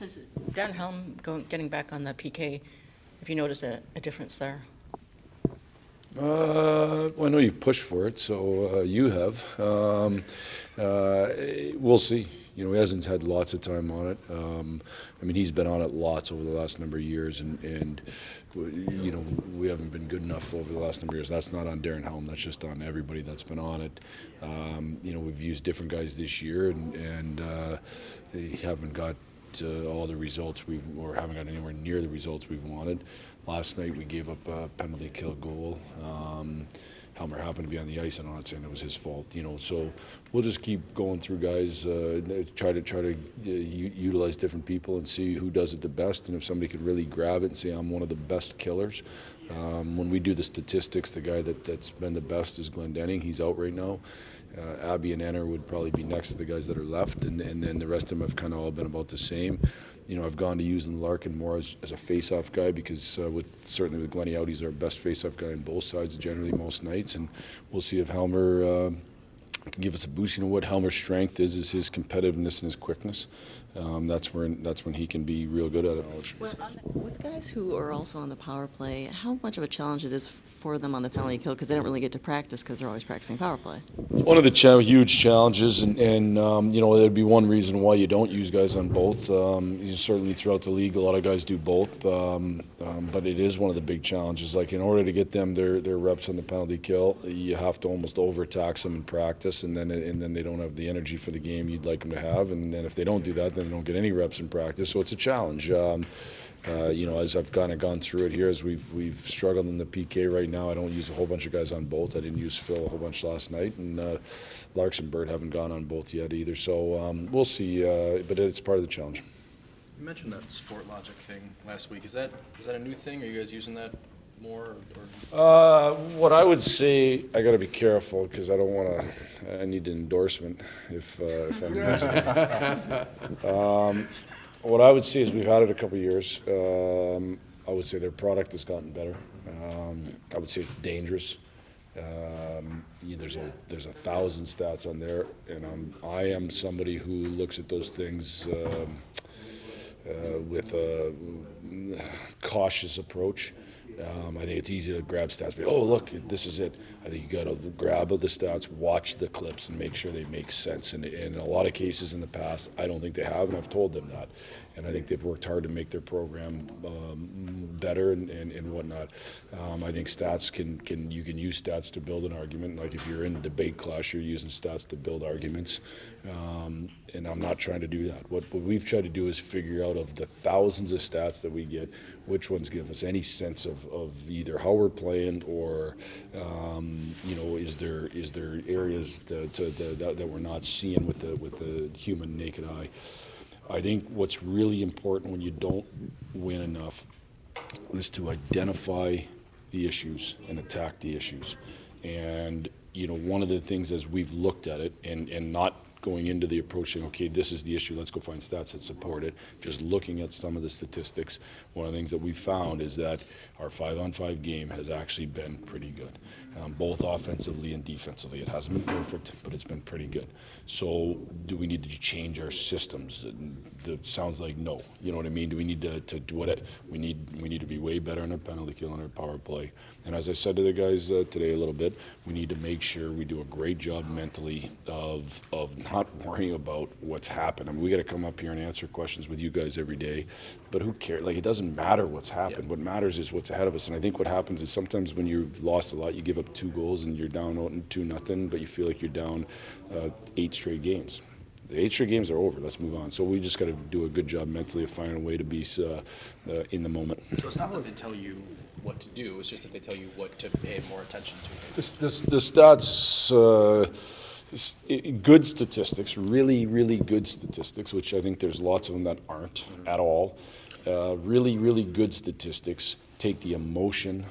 Has Darren Helm getting back on the PK, have you noticed a difference there? Well, I know you pushed for it, so you have. We'll see. You know, he hasn't had lots of time on it. I mean, he's been on it lots over the last number of years, and you know, we haven't been good enough over the last number of years. That's not on Darren Helm. That's just on everybody that's been on it. You know, we've used different guys this year, and haven't got all the results or haven't got anywhere near the results we've wanted. Last night we gave up a penalty kill goal. Helmer happened to be on the ice, and I'm not saying it was his fault, you know. So we'll just keep going through guys, try to utilize different people and see who does it the best. And if somebody could really grab it and say I'm one of the best killers, when we do the statistics, the guy that's been the best is Glendenning. He's out right now. Abby and Enner would probably be next to the guys that are left, and then the rest of them have kind of all been about the same. You know, I've gone to using Larkin more as a face-off guy because certainly with Glennie out, he's our best face-off guy on both sides generally most nights, and we'll see if Helmer can give us a boost. You know what Helmer's strength is his competitiveness and his quickness. That's when he can be real good at it. Well, with guys who are also on the power play, how much of a challenge it is for them on the penalty kill because they don't really get to practice because they're always practicing power play? One of the huge challenges, and you know, there'd be one reason why you don't use guys on both. Certainly throughout the league, a lot of guys do both, but it is one of the big challenges. Like in order to get them their reps on the penalty kill, you have to almost overtax them in practice, and then they don't have the energy for the game you'd like them to have. And then if they don't do that, then they don't get any reps in practice. So it's a challenge. You know, as I've kind of gone through it here, as we've struggled in the PK right now, I don't use a whole bunch of guys on both. I didn't use Phil a whole bunch last night, and Larks and Bird haven't gone on both yet either. So we'll see, but it's part of the challenge. You mentioned that sport logic thing last week. Is that a new thing? Are you guys using that more? What I would say, I got to be careful because I don't want to. I need an endorsement if I'm using it. What I would say is we've had it a couple of years. I would say their product has gotten better. I would say it's dangerous. There's 1,000 stats on there, and I am somebody who looks at those things with a cautious approach. I think it's easy to grab stats, but oh look, this is it. I think you got to grab the stats, watch the clips, and make sure they make sense. And in a lot of cases in the past, I don't think they have, and I've told them that. And I think they've worked hard to make their program better and whatnot. I think stats you can use stats to build an argument. Like if you're in a debate class, you're using stats to build arguments. And I'm not trying to do that. What we've tried to do is figure out of the thousands of stats that we get, which ones give us any sense of either how we're playing or you know, is there areas that we're not seeing with the human naked eye. I think what's really important when you don't win enough is to identify the issues and attack the issues. And you know, one of the things as we've looked at it and not going into the approach saying, okay, this is the issue, let's go find stats that support it, just looking at some of the statistics, one of the things that we've found is that our 5-on-5 game has actually been pretty good, both offensively and defensively. It hasn't been perfect, but it's been pretty good. So do we need to change our systems? That sounds like no. You know what I mean? Do we need to do what we need to be way better on our penalty kill and our power play. And as I said to the guys today a little bit, we need to make sure we do a great job mentally of not worrying about what's happened. I mean, we got to come up here and answer questions with you guys every day, but who cares? Like, it doesn't matter what's happened. Yep. What matters is what's ahead of us. And I think what happens is sometimes when you've lost a lot, you give up 2 goals and you're down 2-0, but you feel like you're down 8 straight games. The 8 straight games are over. Let's move on. So we just got to do a good job mentally of finding a way to be in the moment. So it's not that they tell you what to do. It's just that they tell you what to pay more attention to. The stats, good statistics, really, really good statistics, which I think there's lots of them that aren't at all. Really, really good statistics take the emotion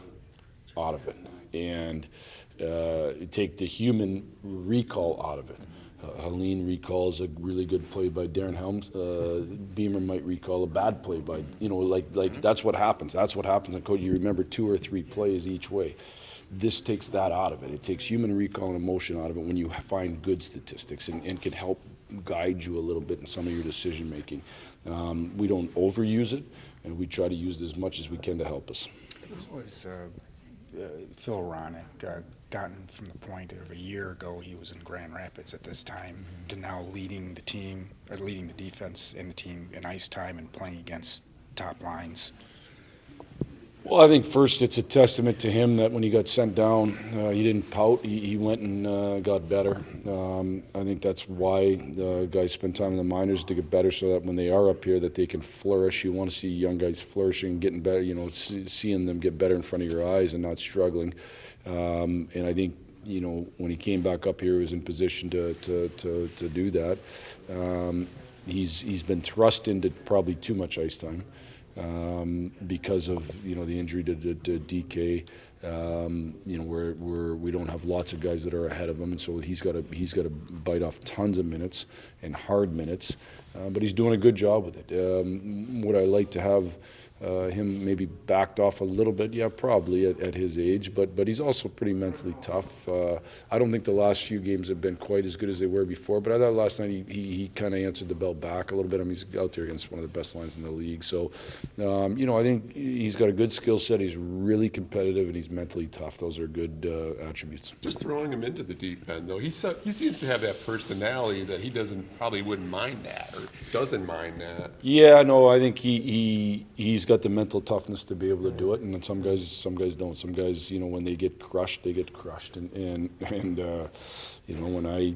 out of it and take the human recall out of it. Helene recalls a really good play by Darren Helm. Beamer might recall a bad play by, you know, like that's what happens. That's what happens in coaching. You remember 2 or 3 plays each way. This takes that out of it. It takes human recall and emotion out of it when you find good statistics and can help guide you a little bit in some of your decision making. We don't overuse it, and we try to use it as much as we can to help us. How was Phil Ronick gotten from the point of a year ago he was in Grand Rapids at this time to now leading the team, or leading the defense in the team in ice time and playing against top lines? Well, I think first it's a testament to him that when he got sent down, he didn't pout. He went and got better. I think that's why the guys spend time in the minors to get better, so that when they are up here, that they can flourish. You want to see young guys flourishing, getting better. You know, seeing them get better in front of your eyes and not struggling. And I think, you know, when he came back up here, he was in position to do that. He's been thrust into probably too much ice time. Because of, you know, the injury to DK, you know, where we don't have lots of guys that are ahead of him, and so he's got to bite off tons of minutes and hard minutes, but he's doing a good job with it. Would I like to have him maybe backed off a little bit? Yeah, probably at his age, but he's also pretty mentally tough. I don't think the last few games have been quite as good as they were before, but I thought last night he kind of answered the bell back a little bit. I mean, he's out there against one of the best lines in the league. So, you know, I think he's got a good skill set. He's really competitive, and he's mentally tough. Those are good attributes. Just throwing him into the deep end, though, he seems to have that personality that he probably wouldn't mind that, or doesn't mind that. Yeah, no, I think he's got the mental toughness to be able to do it, and then some guys don't. Some guys, you know, when they get crushed, they get crushed, and you know, when I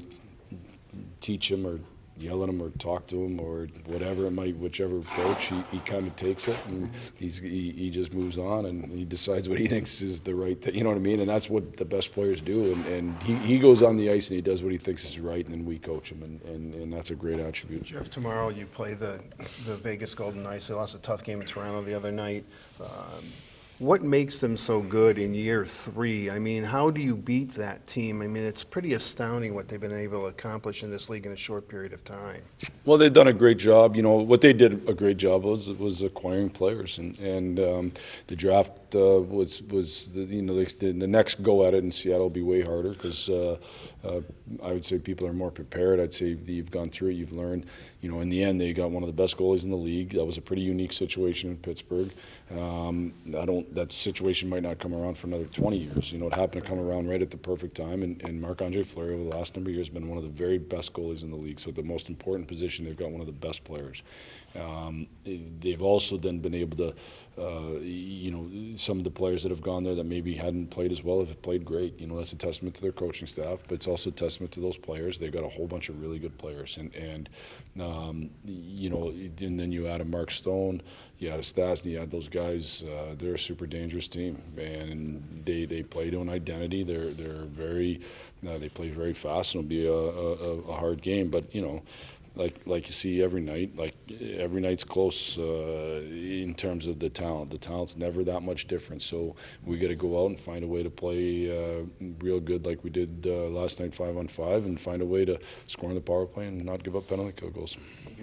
teach him or yell at him or talk to him or whatever it might, whichever approach, he kind of takes it, and he just moves on, and he decides what he thinks is the right thing. You know what I mean? And that's what the best players do. And he goes on the ice and he does what he thinks is right, and then we coach him, and that's a great attribute. Jeff, tomorrow you play the Vegas Golden Knights. They lost a tough game in Toronto the other night. What makes them so good in year 3? I mean, how do you beat that team? I mean, it's pretty astounding what they've been able to accomplish in this league in a short period of time. Well, they've done a great job. You know, what they did a great job was acquiring players, and the draft was the next go at it in Seattle will be way harder, because I would say people are more prepared. I'd say you've gone through it, you've learned. You know, in the end, they got one of the best goalies in the league. That was a pretty unique situation in Pittsburgh. That situation might not come around for another 20 years. You know, it happened to come around right at the perfect time, and Marc-Andre Fleury over the last number of years has been one of the very best goalies in the league. So the most important position, they've got one of the best players. They've also then been able to, you know, some of the players that have gone there that maybe hadn't played as well have played great. You know, that's a testament to their coaching staff, but it's also a testament to those players. They've got a whole bunch of really good players, and you know, and then you add a Mark Stone, you add a Stastny, you add those guys. They're a super dangerous team, and they play to an identity. They're very, they play very fast, and it'll be a hard game. But you know, like you see every night, like every night's close in terms of the talent. The talent's never that much different. So we got to go out and find a way to play real good, like we did last night, 5-on-5, and find a way to score on the power play and not give up penalty kill goals.